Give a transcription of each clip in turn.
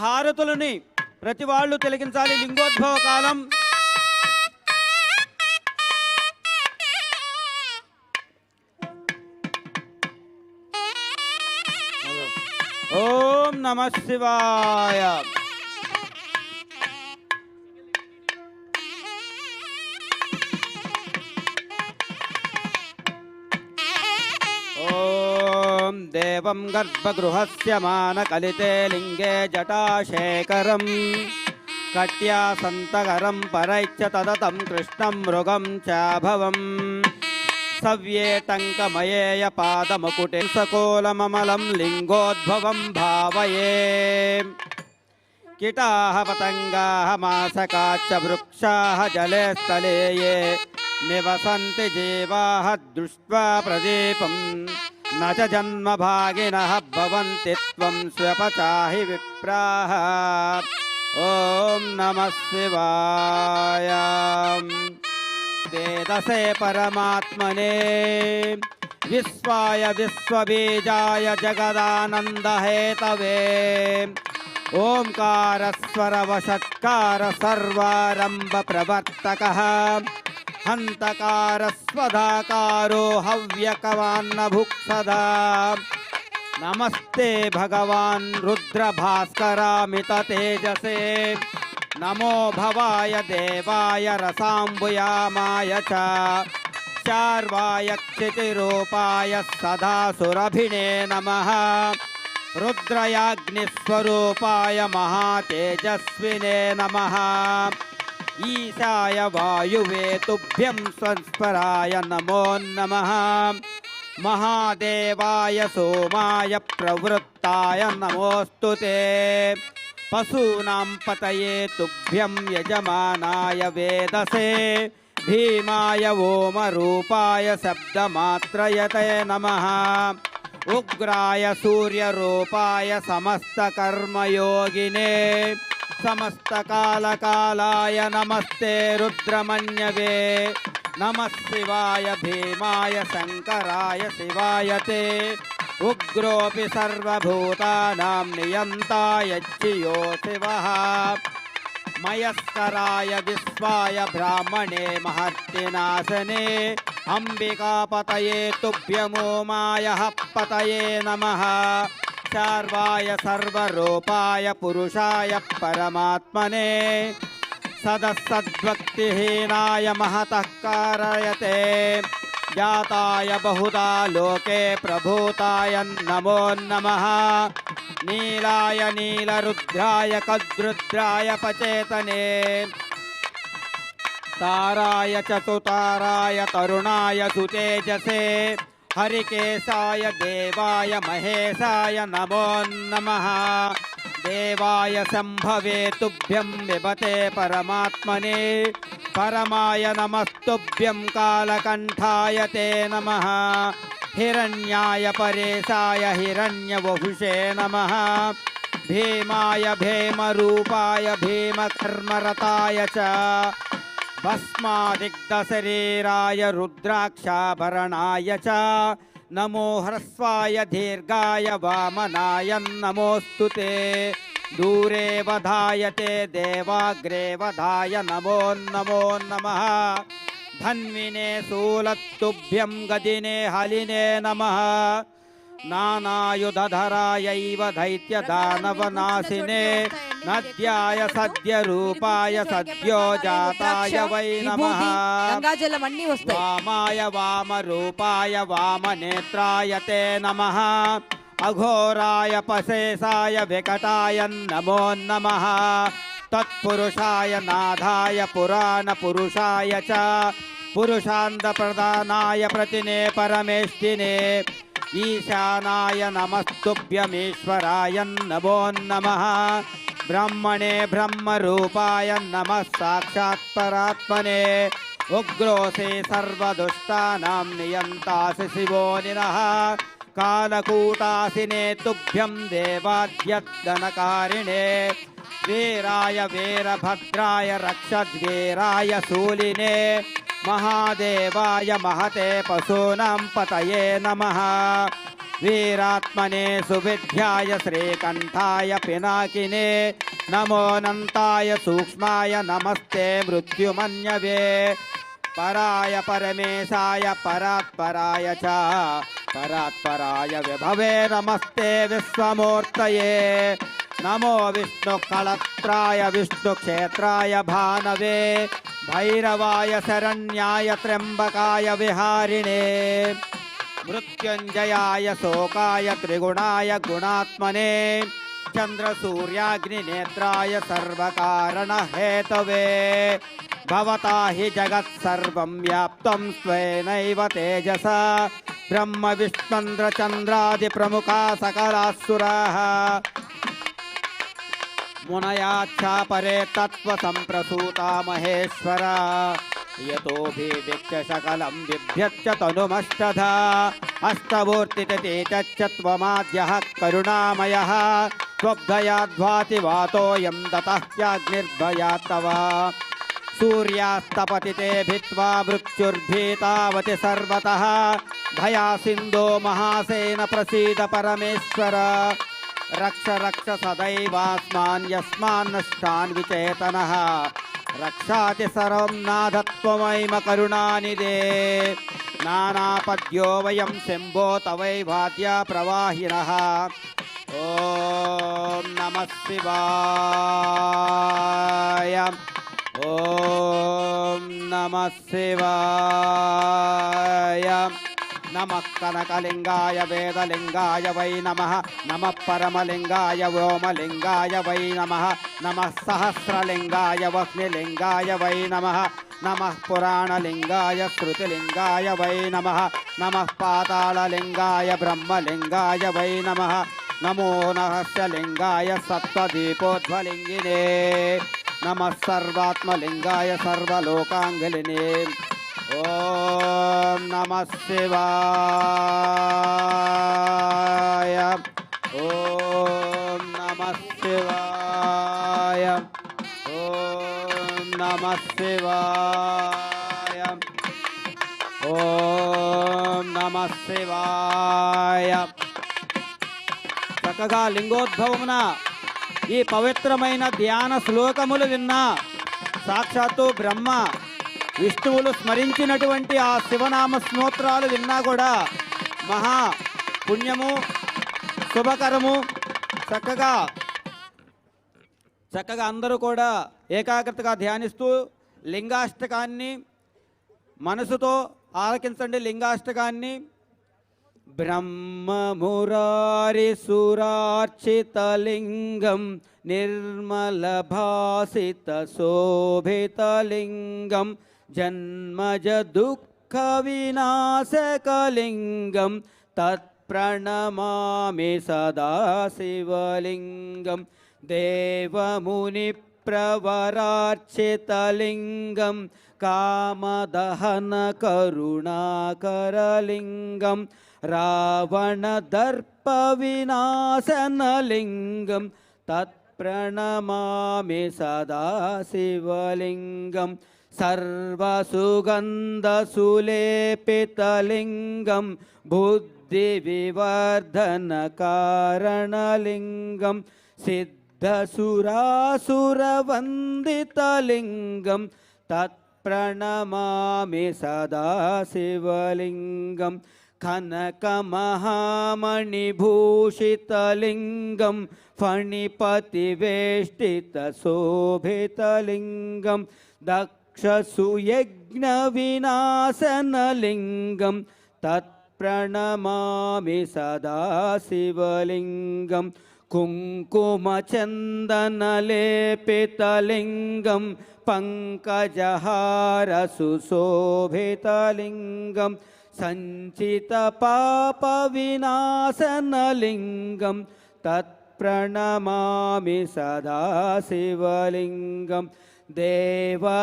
హారతులని ప్రతి వాళ్ళు తిలకించాలి. లింగోద్భవ కాలం. ఓం నమః శివాయ. ఓం దేవం గర్భగృహస్య మానకలితే లింగే జటాశేఖరం కట్యా సంతకరం పరైచ్చ తదతం కృష్ణం మృగం చాభవం సవ్యేటంకమయేయ పాదముకుటే సకోలమమలం లింగోద్భవం భావయే. కిటాః పతంగాః మాసకాశ్చ వృక్షాః జలే స్థలే యే నివసంతి జీవాః దృష్ట్వా ప్రదీపం న చ జన్మభాగినః భవంతి త్వం స్వపచాహి విప్రాః. ఓం నమః శివాయ. వేదసే పరమాత్మనే విశ్వాయ విశ్వబీజాయ జగదానందహేతవే ఓంకారస్వరవషట్కార సర్వారంభ ప్రవర్తకః హంతకారస్వధాకారో హవ్యకవాన్నభుక్సదా. నమస్తే భగవాన్ రుద్రభాస్కరామిత తేజసే నమో భవాయ దేవాయ రసాంబుయామాయ చ చార్వాయ క్షితిరూపాయ సదాసురభిణే నమః రుద్రయాగ్నిస్వరూపాయ మహాతేజస్వినే నమః ఈశాయ వాయువే తుభ్యం స్వస్పరాయ నమో నమః మహాదేవాయ సోమాయ ప్రవృత్తాయ నమోస్తుతే పశూనాం పతయే తుభ్యం యజమానాయ వేదసే భీమాయ ఓమరూపాయ శబ్దమాత్రయతే నమః ఉగ్రాయ సూర్యరూపాయ సమస్తకర్మయోగినే సమస్తకాలకాలాయ నమస్తే రుద్రమన్యవే నమః శివాయ భీమాయ శంకరాయ శివాయ తే ఉగ్రోపి సర్వభూతానాం నియంతాయ జ్జియో శివః మయస్కరాయ విశ్వాయ బ్రాహ్మణే మహర్తినాశనే అంబికాపతయే తుభ్యమోమాయ పతయే నమః చార్వాయ సర్వరూపాయ పురుషాయ పరమాత్మనే సదసద్భక్తిహీనాయ మహతః కారయతే జాతాయ బహుదా లోకే ప్రభూతాయ నమో నమః నీలాయ నీలరుద్రాయ కద్రుద్రాయ పచేతనే తారాయ చతుతారాయ తరుణాయ సుతేజసే హరికేశాయ దేవాయ మహేశాయ నమో నమః దేవాయ సంభవే తుభ్యం విభతే పరమాత్మనే పరమాయ నమస్తుభ్యం కాలకంఠాయ తే నమః హిరణ్యాయ పరేశాయ హిరణ్యవపుషే నమః భీమాయ భీమరూపాయ భీమకర్మరతాయ చ భస్మాదిగ్ధశరీరాయ రుద్రాక్షాభరణాయ చ నమో హ్రస్వాయ దీర్ఘాయ వామనాయ నమోస్తుతే దూరే వధాయతే దేవాగ్రే వధాయ నమో నమో నమః ధన్వినే శూలతుభ్యం గదినే హలినే నమః నానాయుధధరాయైవ దైత్యదానవనాశినే నద్యాయ సద్యరూపాయ సద్యోజాతాయ వై నమః వామాయ వామరూపాయ వామనేత్రాయ తే నమః అఘోరాయ పశేషాయ వికటాయ నమో నమః తత్పురుషాయ నాథాయ పురాణ పురుషాయ చ పురుషాంత ప్రధానాయ ప్రతినే పరమేష్టినే ఈశానాయ నమస్తుభ్యమీశ్వరాయ నమో నమః బ్రహ్మణే బ్రహ్మరూపాయ నమః సాక్షాత్ పరాత్మనే ఉగ్రోసే సర్వదుష్టానాం నియంతాసి శివో నినః కాలకూటాసినే తుభ్యం దేవాద్యద్గణకారిణే వీరాయ వీరభద్రాయ రక్షద్వీరాయ శూలినే మహాదేవాయ మహతే పశూనాం పతయే నమః वीरात्मने सुविद्याय श्रीकण्ठाय पिनाकिने नमोऽनन्ताय सूक्ष्माय नमस्ते मृत्युमन्यवे पराय परमेशाय परात्पराय च परात्पराय विभवे नमस्ते विश्वमूर्तये नमो विष्णुकलत्राय विष्णुक्षेत्राय भानवे भैरवाय शरण्याय त्र्यम्बकाय विहारिणे मृत्युञ्जयाय शोकाय त्रिगुणाय गुणात्मने चन्द्रसूर्याग्निनेत्राय सर्वकारणहेतवे भवता हि जगत्सर्वं व्याप्तं स्वेनैव तेजसा ब्रह्मविष्णुन्द्रचन्द्रादिप्रमुखा सकलासुराः मुनयाच्छापरे तत्त्वसम्प्रसूता महेश्वरा यतोऽभिव्यक्त्य सकलं बिभ्यच्च तनुमष्टधा अष्टमूर्तिततीतच्च त्वमाद्यः करुणामयः त्वब्धयाध्वातिवातोऽयं दतः ह्यग्निर्भयात् तव सूर्यास्तपति ते भित्वा मृत्युर्भीतावति सर्वतः भयासिन्धो महासेन प्रसीद परमेश्वर रक्ष रक्ष सदैवास्मान् यस्मान्नष्टान् विचेतनः रक्षाति सर्वं नाथत्वमयिम करुणानिधे नानापद्यो वयं शम्भो तवैवाद्या प्रवाहिनः ॐ नमः शिवाय ॐ नमः शिवाय नमः कनकलिंगाय वेदलिंगाय वै नमः नमः परमलिंगाय व्योमलिंगाय वै नमः नमः सहस्रलिंगाय वह्निलिंगाय वै नमः नमः पुराणलिंगाय श्रुतिलिंगाय वै नमः नमः पाताललिंगाय ब्रह्मलिंगाय वै नमः नमो नमस्यलिंगाय सप्तदीपोध्वलिंगिने नमः सर्वात्मलिंगाय सर्वलोकांगलिने ॐ नमः शिवाय ॐ नमः शिवाय ॐ नमः शिवाय ॐ नमः शिवाय చక్కగా లింగోద్భవమున ఈ పవిత్రమైన ధ్యాన శ్లోకములు విన్నా సాక్షాత్తు బ్రహ్మ విష్ణువులు స్మరించినటువంటి ఆ శివనామ స్తోత్రాలు విన్నా కూడా మహా పుణ్యము శుభకరము చక్కగా అందరూ కూడా ఏకాగ్రతగా ధ్యానిస్తూ లింగాష్టకాన్ని మనసుతో ఆలకించండి. లింగాష్టకాన్ని బ్రహ్మమురారి సురార్చితలింగం నిర్మలభాసిత శోభితలింగం జన్మజ దుఃఖ వినాశకలింగం తత్ప్రణమామి సదా శివలింగం దేవముని ప్రవరార్చితలింగం కామదహన కరుణాకరలింగం రావణదర్ప వినాశనలింగం తత్ప్రణమామి సదా శివలింగం సర్వసుగంధసులేపితలింగం బుద్ధివివర్ధనకారణలింగం సిద్ధసురాసురవందితలింగం తత్ప్రణమామి సదా శివలింగం కనకమహామణిభూషితలింగం ఫణిపతివేష్టితశోభితలింగం దక్షసుయజ్ఞవినాశనలింగం తత్ప్రణమామి సదా శివలింగం కుంకుమచందనలేపితలింగం పంకజహార సుశోభితలింగం సంచిత పాప వినాశనలింగం తత్ప్రణమామి సదా శివలింగం దేవగణార్చిత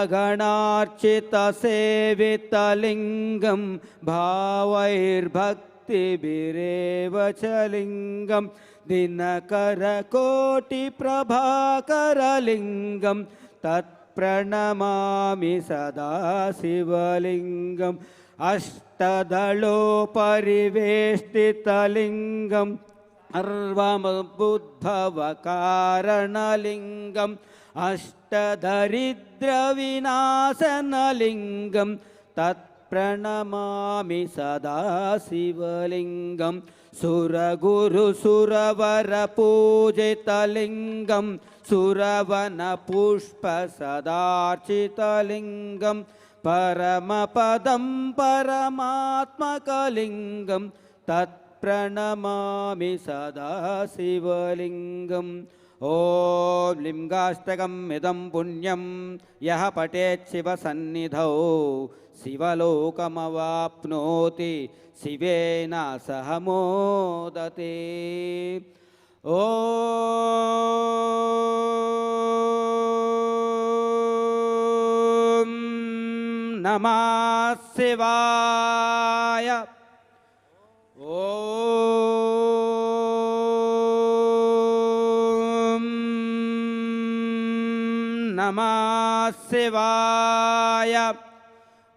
సేవితలింగం భావైర్భక్తిభిరేవ చ లింగం దినకర కోటి ప్రభాకరలింగం తత్ప్రణమామి సదా శివలింగం अष्टदलोपरिवेष्टितलिङ्गं सर्वमुद्भवकारणलिङ्गम् अष्टदरिद्रविनाशनलिङ्गं तत्प्रणमामि सदा शिवलिङ्गं सुरगुरुसुरवरपूजितलिङ्गं सुरवनपुष्पसदार्चितलिङ्गं परमपदं परमात्मकलिङ्गं तत्प्रणमामि सदा शिवलिङ्गम् ॐ लिङ्गाष्टकम् इदं पुण्यं यः पठेत् शिवसन्निधौ शिवलोकमवाप्नोति शिवेन सह मोदते ॐ नमः शिवाय नमः शिवाय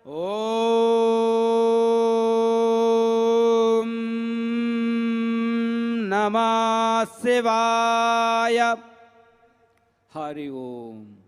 ॐ नमः शिवाय हरि ओम।